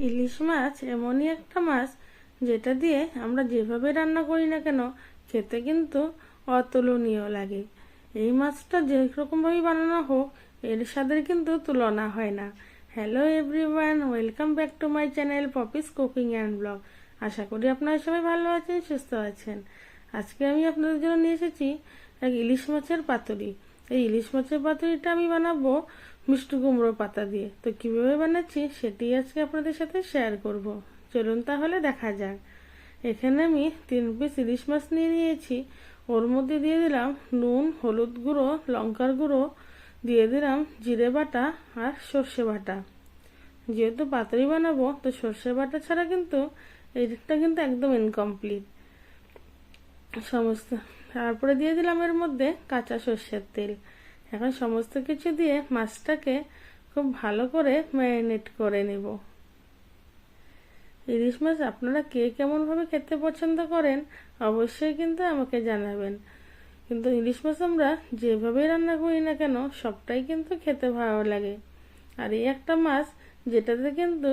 ইলিশ মাছ এমনই একটা মাছ যেটা দিয়ে আমরা যেভাবে রান্না করি না কেন খেতে কিন্তু অতুলনীয় লাগে। এই মাছটা যেরকমভাবেই বানানো হোক এর স্বাদের কিন্তু তুলনা হয় না। Hello everyone, welcome back to my channel Poppy's cooking and blog. আশা করি আপনারা সবাই ভালো আছেন, সুস্থ আছেন। আজকে আমি আপনাদের জন্য নিয়ে এসেছি এক ইলিশ মাছের পাতুরি। এই ইলিশ মাছের পাতুরিটা আমি বানাবো মিষ্টি কুমড়ো পাতা দিয়ে। তো কিভাবে বানাচ্ছি সেটি আজকে আপনাদের সাথে শেয়ার করব। চলুন তাহলে দেখা যাক। এখানে আমি 3 পিস ইলিশ মাছ নিয়ে নিয়েছি। ওর মধ্যে দিয়ে দিলাম নুন, হলুদ গুঁড়ো, লঙ্কার গুঁড়ো, দিয়ে দিলাম জিরে বাটা আর সর্ষে বাটা। যেহেতু পাতুরি বানাবো তো সর্ষে বাটা ছাড়া কিন্তু এটা কিন্তু একদম ইনকমপ্লিট সমস্ত। তারপরে দিয়ে দিলাম এর মধ্যে কাঁচা সর্ষের তেল। এখন সমস্ত কিছু দিয়ে মাছটাকে খুব ভালো করে ম্যারিনেট করে নেব। ইলিশ মাছ আপনারা কে কেমনভাবে খেতে পছন্দ করেন অবশ্যই কিন্তু আমাকে জানাবেন। কিন্তু ইলিশ মাছ আমরা যেভাবেই রান্না করি না কেন সবটাই কিন্তু খেতে ভালো লাগে। আর এই একটা মাছ যেটাতে কিন্তু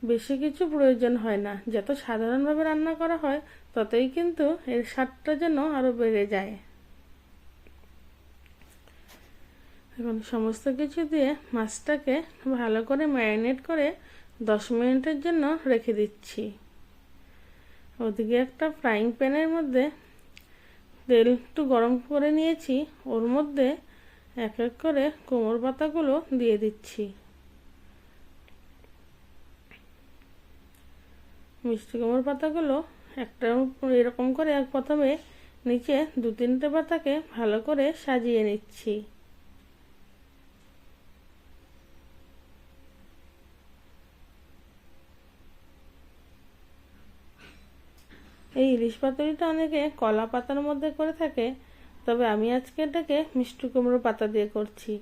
বেশি কিছু প্রয়োজন হয় না, যত সাধারণভাবে রান্না করা হয় ততই কিন্তু এর স্বাদটা যেন আরো বেড়ে যায়। এখন সমস্ত কিছু দিয়ে মাছটাকে ভালো করে ম্যারিনেট করে 10 মিনিটের জন্য রেখে দিচ্ছি। ওদিকে একটা ফ্রাইং প্যানের মধ্যে তেল একটু গরম করে নিয়েছি। ওর মধ্যে এক এক করে কুমড়ো পাতাগুলো দিয়ে দিচ্ছি। মিষ্টি কুমড়ো পাতাগুলো একটা এরকম করে প্রথমে নিচে 2-3টে পাতাকে ভালো করে সাজিয়ে নিচ্ছি। এই ইলিশ পাতুরিটা অনেকে কলা পাতার মধ্যে করে থাকে, তবে আমি আজকে এটাকে মিষ্টি কুমড়ো পাতা দিয়ে করছি।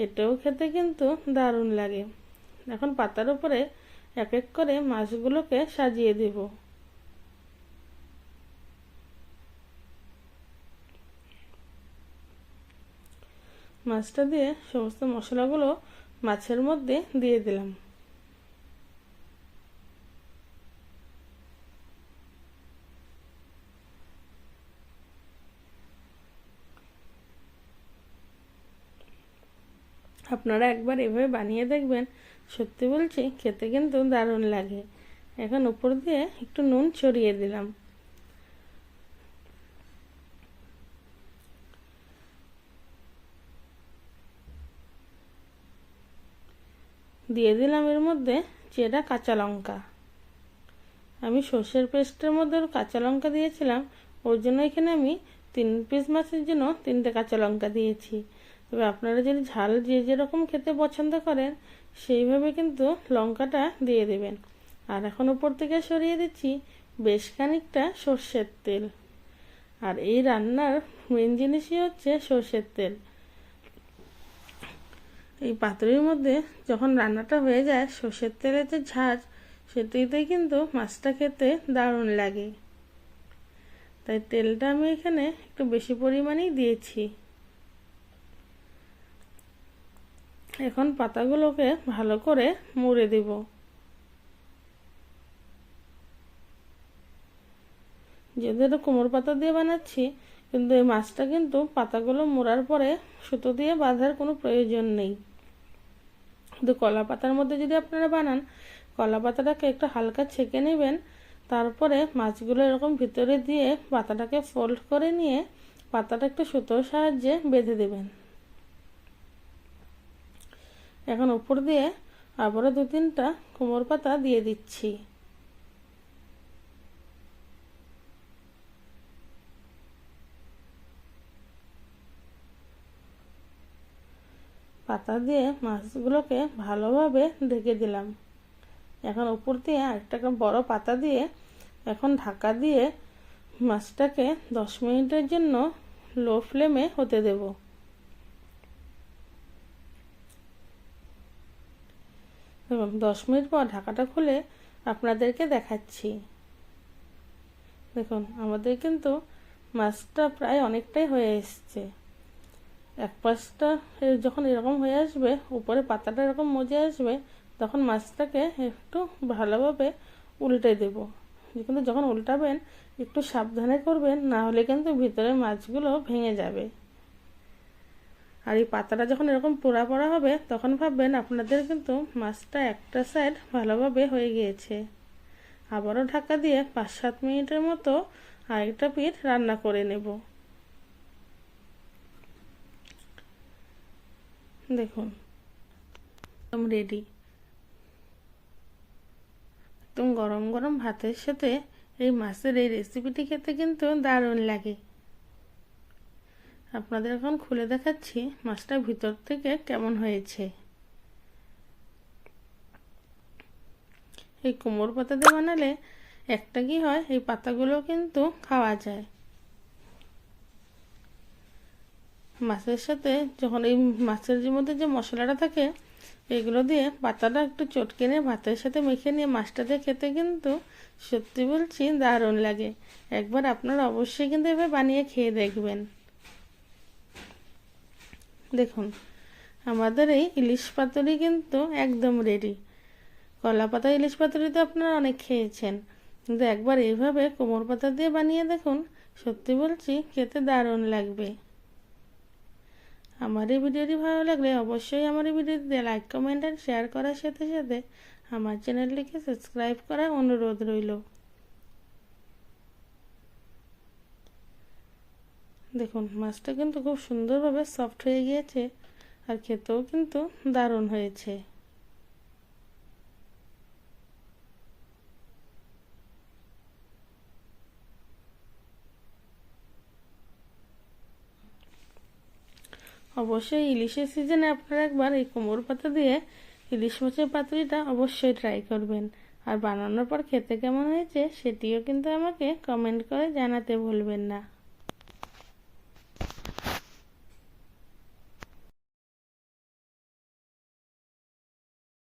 এটাও খেতে কিন্তু দারুণ লাগে। এখন পাতার উপরে এক এক করে মাছগুলোকে সাজিয়ে দেব। মাছটা দিয়ে সমস্ত মশলাগুলো মাছের মধ্যে দিয়ে দিলাম। আপনারা একবার এভাবে বানিয়ে দেখবেন, সত্যি বলছি খেতে কিন্তু দারুণ লাগে। এখন উপর দিয়ে একটু নুন ছড়িয়ে দিলাম। দিয়ে দিলাম এর মধ্যে চেরা কাঁচা লঙ্কা। আমি সর্ষের পেস্টের মধ্যে কাঁচা লঙ্কা দিয়েছিলাম, ওর জন্য এখানে আমি 3 পিস মাছের জন্য 3টে কাঁচা লঙ্কা দিয়েছি। তবে আপনারা যদি ঝাল যে যেরকম খেতে পছন্দ করেন সেইভাবে কিন্তু লঙ্কাটা দিয়ে দেবেন। আর এখন উপর থেকে সরিয়ে দিচ্ছি বেশ খানিকটা সর্ষের তেল। আর এই রান্নার মেন জিনিসই হচ্ছে সর্ষের তেল। এই পাতুরির মধ্যে যখন রান্নাটা হয়ে যায় সর্ষের তেলের যে ঝাঁজ সেটিতেই কিন্তু মাছটা খেতে দারুণ লাগে। তাই তেলটা আমি এখানে একটু বেশি পরিমাণেই দিয়েছি। এখন পাতাগুলোকে ভালো করে মুড়ে দেব। যেহেতু এটা কুমড়ো পাতা দিয়ে বানাচ্ছি, কিন্তু এই মাছটা কিন্তু পাতাগুলো মোড়ার পরে সুতো দিয়ে বাঁধার কোনো প্রয়োজন নেই। কিন্তু কলা পাতার মধ্যে যদি আপনারা বানান, কলা পাতাটাকে একটু হালকা ছেঁকে নেবেন, তারপরে মাছগুলো এরকম ভিতরে দিয়ে পাতাটাকে ফোল্ড করে নিয়ে পাতাটা একটু সুতোর সাহায্যে বেঁধে দেবেন। এখন উপর দিয়ে আবারও 2-3টা কুমড়ো পাতা দিয়ে দিচ্ছি। পাতা দিয়ে মাছগুলোকে ভালোভাবে ঢেকে দিলাম। এখন উপর দিয়ে আরেকটা বড় পাতা দিয়ে এখন ঢাকা দিয়ে মাছটাকে 10 মিনিটের জন্য লো ফ্লেমে হতে দেব। এবং 10 মিনিট পর ঢাকাটা খুলে আপনাদেরকে দেখাচ্ছি। দেখুন আমাদের কিন্তু মাছটা প্রায় অনেকটাই হয়ে এসছে। এক পাশটা যখন এরকম হয়ে আসবে, উপরে পাতাটা এরকম মজে আসবে, তখন মাছটাকে একটু ভালোভাবে উল্টে দেব। কিন্তু যখন উল্টাবেন একটু সাবধানে করবেন, না হলে কিন্তু ভিতরে মাছগুলো ভেঙে যাবে। আর এই পাতাটা যখন এরকম পোড়া পোড়া হবে তখন ভাববেন আপনাদের কিন্তু মাছটা একটা সাইড ভালোভাবে হয়ে গিয়েছে। আবারও ঢাকা দিয়ে 5-7 মিনিটের মতো আরেকটা পিঠ রান্না করে নেব। দেখুন একদম রেডি। একদম গরম গরম ভাতের সাথে এই মাছের এই রেসিপিটি খেতে কিন্তু দারুণ লাগে। আপনাদের এখন খুলে দেখাচ্ছি মাছটা ভিতর থেকে কেমন হয়েছে। এই কুমড়ো পাতা দিয়ে বানালে একটা কি হয়, এই পাতাগুলো কিন্তু খাওয়া যায়। মাছের সাথে যখন এই মাছের মধ্যে যে মশলাটা থাকে এগুলো দিয়ে পাতাটা একটু চটকে নিয়ে ভাতের সাথে মেখে নিয়ে মাছটা দিয়ে খেতে কিন্তু সত্যি বলছি দারুণ লাগে। একবার আপনারা অবশ্যই কিন্তু এভাবে বানিয়ে খেয়ে দেখবেন। দেখুন আমাদের এই ইলিশ পাতুরি কিন্তু একদম রেডি। কলা পাতা ইলিশ পাতুরি তো আপনারা অনেক খেয়েছেন, কিন্তু একবার এইভাবে কুমড়ো পাতা দিয়ে বানিয়ে দেখুন, সত্যি বলছি খেতে দারুণ লাগবে। আমার এই ভিডিওটি ভালো লাগলে অবশ্যই আমার এই ভিডিওটিতে লাইক কমেন্ট আর শেয়ার করার সাথে সাথে আমার চ্যানেলটিকে সাবস্ক্রাইব করার অনুরোধ রইল। দেখুন মাছটা কিন্তু খুব সুন্দরভাবে সফট হয়ে গিয়েছে আর খেতেও কিন্তু দারুণ হয়েছে। অবশ্যই ইলিশের সিজনে আপনারা একবার এই কুমড়ো পাতা দিয়ে ইলিশ মাছের পাতুরিটা অবশ্যই ট্রাই করবেন। আর বানানোর পর খেতে কেমন হয়েছে সেটিও কিন্তু আমাকে কমেন্ট করে জানাতে ভুলবেন না।